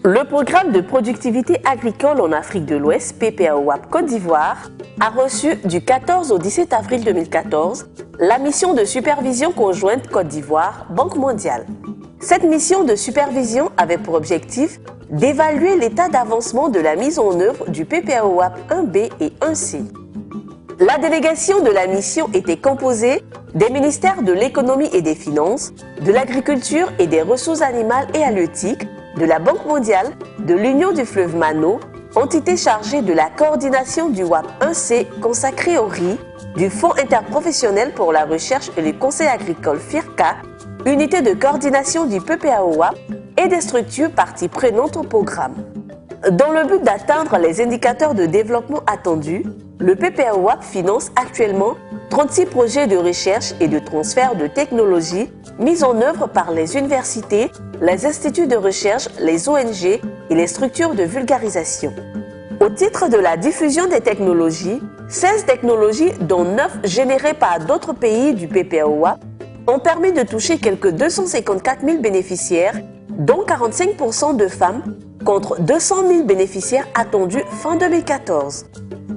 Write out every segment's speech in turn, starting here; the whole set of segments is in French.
Le programme de productivité agricole en Afrique de l'Ouest, PPAOAP Côte d'Ivoire, a reçu du 14 au 17 avril 2014 la mission de supervision conjointe Côte d'Ivoire, Banque mondiale. Cette mission de supervision avait pour objectif d'évaluer l'état d'avancement de la mise en œuvre du PPAOAP 1B et 1C. La délégation de la mission était composée des ministères de l'économie et des finances, de l'agriculture et des ressources animales et halieutiques, de la Banque mondiale, de l'Union du fleuve Mano, entité chargée de la coordination du WAP 1C consacré au riz, du Fonds interprofessionnel pour la recherche et le conseil agricole FIRCA, unité de coordination du PPAOAP et des structures parties prenantes au programme. Dans le but d'atteindre les indicateurs de développement attendus, le PPAOAP finance actuellement 36 projets de recherche et de transfert de technologies mis en œuvre par les universités, les instituts de recherche, les ONG et les structures de vulgarisation. Au titre de la diffusion des technologies, 16 technologies, dont 9 générées par d'autres pays du PPAOAP, ont permis de toucher quelques 254 000 bénéficiaires, dont 45% de femmes, contre 200 000 bénéficiaires attendus fin 2014.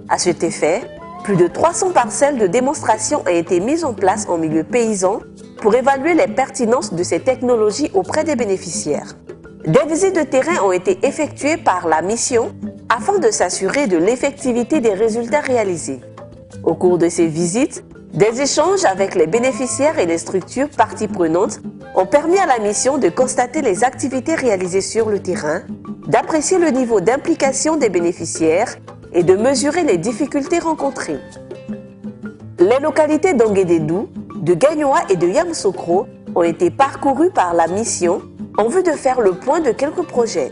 À cet effet, plus de 300 parcelles de démonstration ont été mises en place en milieu paysan pour évaluer les pertinences de ces technologies auprès des bénéficiaires. Des visites de terrain ont été effectuées par la mission afin de s'assurer de l'effectivité des résultats réalisés. Au cours de ces visites, des échanges avec les bénéficiaires et les structures parties prenantes ont permis à la mission de constater les activités réalisées sur le terrain, d'apprécier le niveau d'implication des bénéficiaires et de mesurer les difficultés rencontrées. Les localités d'Anguédédou, de Gagnoa et de Yamoussoukro ont été parcourues par la mission en vue de faire le point de quelques projets.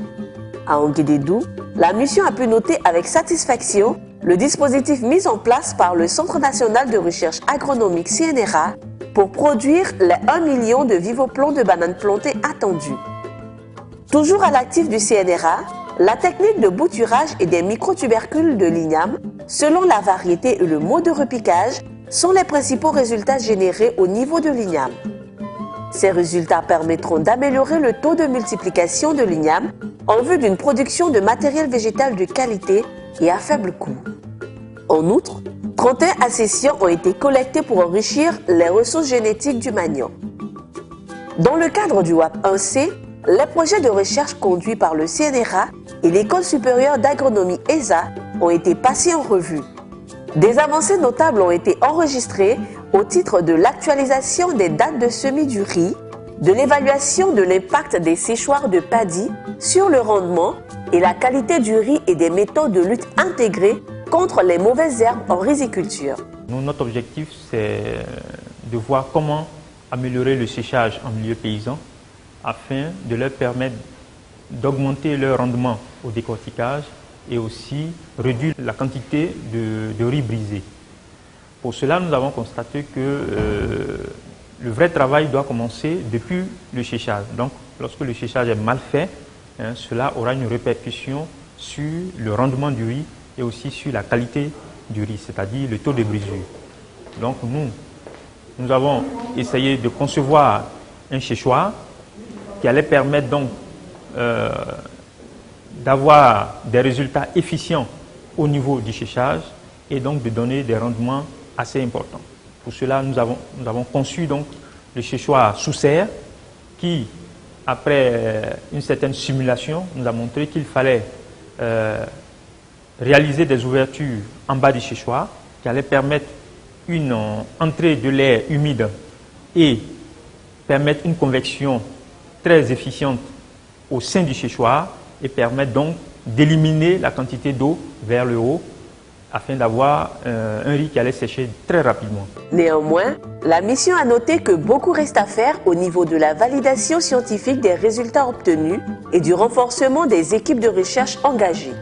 À Anguédédou, la mission a pu noter avec satisfaction le dispositif mis en place par le Centre national de recherche agronomique CNRA pour produire les 1 million de vivoplants de bananes plantées attendus. Toujours à l'actif du CNRA, la technique de bouturage et des microtubercules de l'igname, selon la variété et le mode de repiquage, sont les principaux résultats générés au niveau de l'igname. Ces résultats permettront d'améliorer le taux de multiplication de l'igname en vue d'une production de matériel végétal de qualité et à faible coût. En outre, 31 accessions ont été collectées pour enrichir les ressources génétiques du manioc. Dans le cadre du WAP 1C, les projets de recherche conduits par le CNRA et l'École supérieure d'agronomie ESA ont été passés en revue. Des avancées notables ont été enregistrées au titre de l'actualisation des dates de semis du riz, de l'évaluation de l'impact des séchoirs de paddy sur le rendement et la qualité du riz et des méthodes de lutte intégrées contre les mauvaises herbes en riziculture. Notre objectif, c'est de voir comment améliorer le séchage en milieu paysan afin de leur permettre d'augmenter leur rendement au décortiquage et aussi réduire la quantité de riz brisé. Pour cela, nous avons constaté que le vrai travail doit commencer depuis le séchage. Donc, lorsque le séchage est mal fait, cela aura une répercussion sur le rendement du riz et aussi sur la qualité du riz, c'est-à-dire le taux de brisure. Donc, nous avons essayé de concevoir un séchoir qui allait permettre donc d'avoir des résultats efficients au niveau du séchage et donc de donner des rendements assez importants. Pour cela, nous avons conçu donc le séchoir sous serre qui, après une certaine simulation, nous a montré qu'il fallait réaliser des ouvertures en bas du séchoir qui allaient permettre une entrée de l'air humide et permettre une convection très efficiente au sein du séchoir et permettre donc d'éliminer la quantité d'eau vers le haut afin d'avoir un riz qui allait sécher très rapidement. Néanmoins, la mission a noté que beaucoup reste à faire au niveau de la validation scientifique des résultats obtenus et du renforcement des équipes de recherche engagées.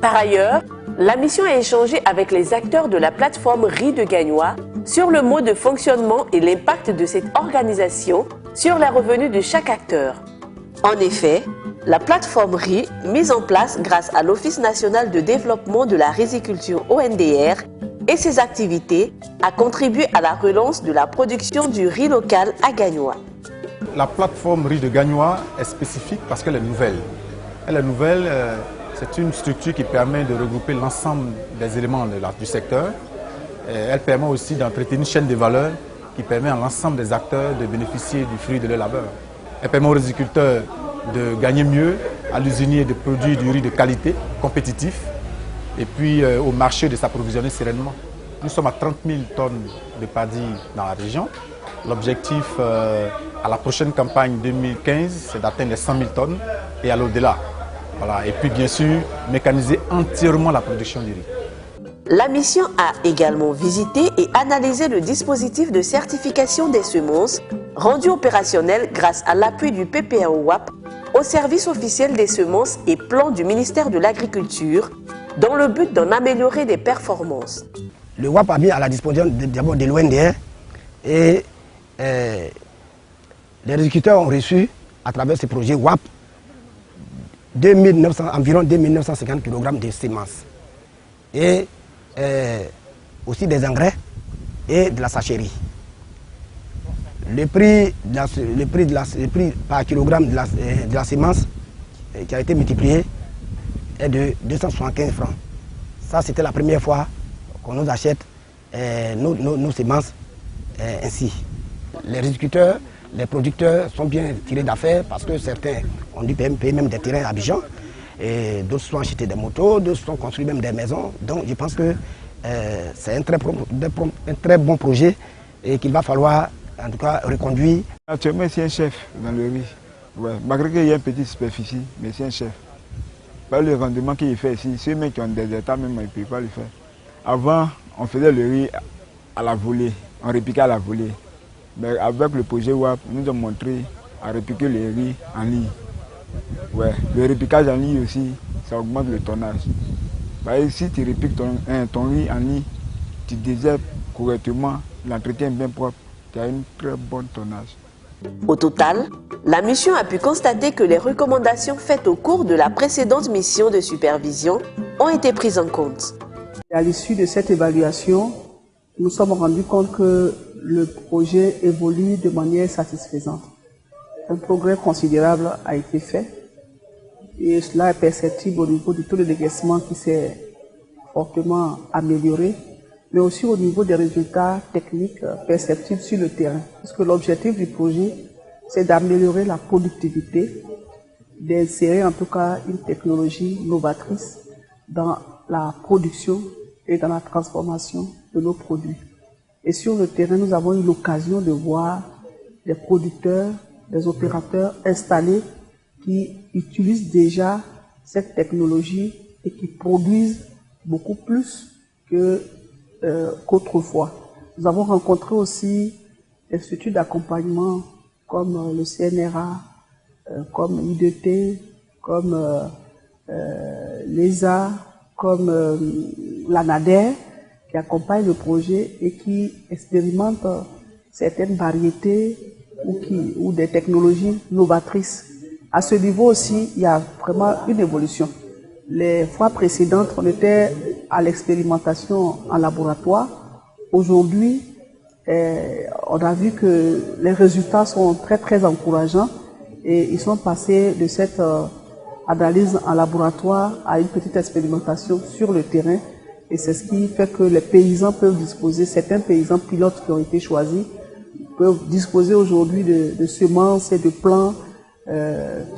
Par ailleurs, la mission a échangé avec les acteurs de la plateforme Riz de Gagnoa sur le mode de fonctionnement et l'impact de cette organisation sur les revenus de chaque acteur. En effet, la plateforme Riz, mise en place grâce à l'Office national de développement de la riziculture ONDR, et ses activités a contribué à la relance de la production du riz local à Gagnoa. La plateforme riz de Gagnoa est spécifique parce qu'elle est nouvelle. Elle est nouvelle, c'est une structure qui permet de regrouper l'ensemble des éléments du secteur. Elle permet aussi d'entretenir une chaîne de valeur qui permet à l'ensemble des acteurs de bénéficier du fruit de leur labeur. Elle permet aux riziculteurs de gagner mieux, à l'usinier de produire du riz de qualité, compétitif, et puis au marché de s'approvisionner sereinement. Nous sommes à 30 000 tonnes de paddy dans la région. L'objectif à la prochaine campagne 2015, c'est d'atteindre les 100 000 tonnes et à l'au-delà. Voilà. Et puis bien sûr, mécaniser entièrement la production du riz. La mission a également visité et analysé le dispositif de certification des semences rendu opérationnel grâce à l'appui du PPAO-WAP au service officiel des semences et plans du ministère de l'Agriculture dans le but d'en améliorer les performances. Le WAP a mis à la disposition d'abord de l'ONDR et les agriculteurs ont reçu à travers ce projet WAP environ 2950 kg de semences et aussi des engrais et de la sachérie. Le prix par kilogramme de la semence qui a été multiplié est de 275 francs. Ça, c'était la première fois qu'on nous achète nos semences ainsi. Les agriculteurs, les producteurs sont bien tirés d'affaires parce que certains ont dû payer même des terrains à Abidjan. Et d'autres sont achetés des motos, d'autres sont construits même des maisons. Donc je pense que c'est un très bon projet et qu'il va falloir en tout cas reconduire. Actuellement, c'est un chef dans le riz. Ouais. Malgré qu'il y ait une petite superficie, mais c'est un chef. Par le rendement qu'il fait ici, ceux qui ont des états même, ils ne peuvent pas le faire. Avant, on faisait le riz à la volée, on repiquait à la volée. Mais avec le projet WAP, nous avons montré à repiquer le riz en ligne. Ouais. Le repiquage en ligne aussi, ça augmente le tonnage. Si tu repiques ton riz en ligne, tu désherbes correctement, l'entretien est bien propre, tu as une très bonne tonnage. Au total, la mission a pu constater que les recommandations faites au cours de la précédente mission de supervision ont été prises en compte. À l'issue de cette évaluation, nous nous sommes rendus compte que le projet évolue de manière satisfaisante. Un progrès considérable a été fait et cela est perceptible au niveau du taux de décaissement qui s'est fortement amélioré, mais aussi au niveau des résultats techniques perceptibles sur le terrain. Parce que l'objectif du projet, c'est d'améliorer la productivité, d'insérer en tout cas une technologie novatrice dans la production et dans la transformation de nos produits. Et sur le terrain, nous avons eu l'occasion de voir des producteurs, des opérateurs installés qui utilisent déjà cette technologie et qui produisent beaucoup plus qu'autrefois. Nous avons rencontré aussi des structures d'accompagnement comme le CNRA, comme IDT, comme l'ESA, comme l'ANADER, qui accompagnent le projet et qui expérimentent certaines variétés ou des technologies novatrices. À ce niveau aussi, il y a vraiment une évolution. Les fois précédentes, on était à l'expérimentation en laboratoire. Aujourd'hui, on a vu que les résultats sont très très encourageants et ils sont passés de cette analyse en laboratoire à une petite expérimentation sur le terrain. Et c'est ce qui fait que les paysans peuvent disposer, certains paysans pilotes qui ont été choisis, peuvent disposer aujourd'hui de semences et de plants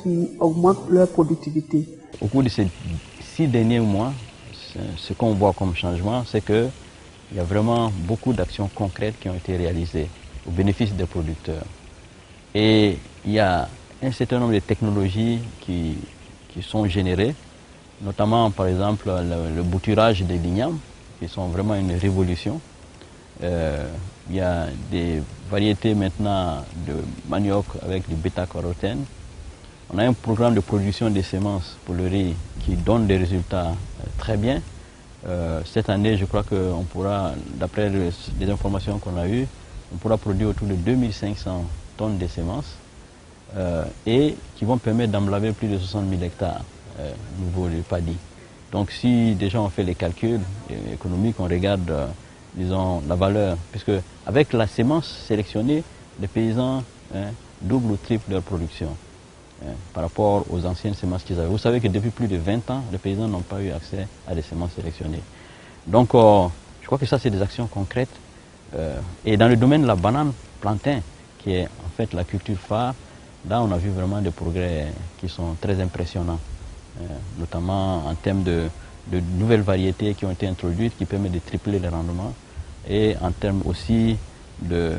qui augmentent leur productivité. Au cours de ces 6 derniers mois, ce qu'on voit comme changement, c'est qu'il y a vraiment beaucoup d'actions concrètes qui ont été réalisées au bénéfice des producteurs. Et il y a un certain nombre de technologies qui sont générées, notamment par exemple le bouturage des lignames, qui sont vraiment une révolution. Il y a des variétés maintenant de manioc avec du bêta-carotène. On a un programme de production des semences pour le riz qui donne des résultats très bien. Cette année, je crois qu'on pourra, d'après les informations qu'on a eues, on pourra produire autour de 2500 tonnes de semences et qui vont permettre d'emblaver plus de 60 000 hectares au niveau du paddy. Donc si déjà on fait les calculs économiques, on regarde, disons, la valeur, puisque avec la sémence sélectionnée, les paysans doublent ou triplent leur production par rapport aux anciennes semences qu'ils avaient. Vous savez que depuis plus de 20 ans, les paysans n'ont pas eu accès à des semences sélectionnées. Donc je crois que ça, c'est des actions concrètes. Et dans le domaine de la banane plantain, qui est en fait la culture phare, là on a vu vraiment des progrès qui sont très impressionnants, notamment en termes de nouvelles variétés qui ont été introduites qui permettent de tripler les rendements et en termes aussi de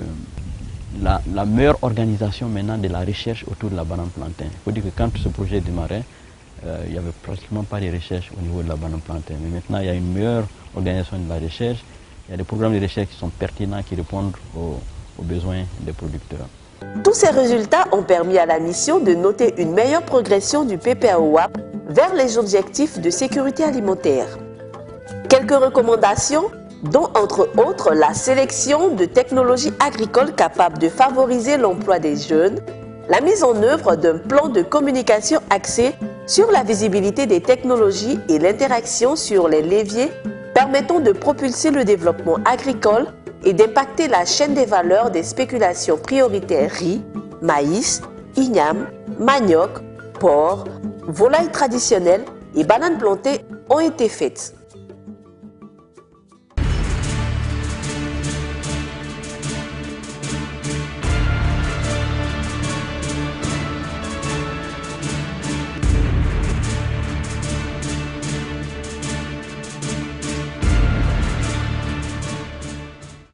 la meilleure organisation maintenant de la recherche autour de la banane plantain. Il faut dire que quand ce projet démarrait, il n'y avait pratiquement pas de recherche au niveau de la banane plantain. Mais maintenant, il y a une meilleure organisation de la recherche. Il y a des programmes de recherche qui sont pertinents, qui répondent aux besoins des producteurs. Tous ces résultats ont permis à la mission de noter une meilleure progression du PPAOAP vers les objectifs de sécurité alimentaire. Quelques recommandations, dont entre autres la sélection de technologies agricoles capables de favoriser l'emploi des jeunes, la mise en œuvre d'un plan de communication axé sur la visibilité des technologies et l'interaction sur les leviers permettant de propulser le développement agricole et d'impacter la chaîne des valeurs des spéculations prioritaires riz, maïs, igname, manioc, porc, volailles traditionnelles et bananes plantées ont été faites.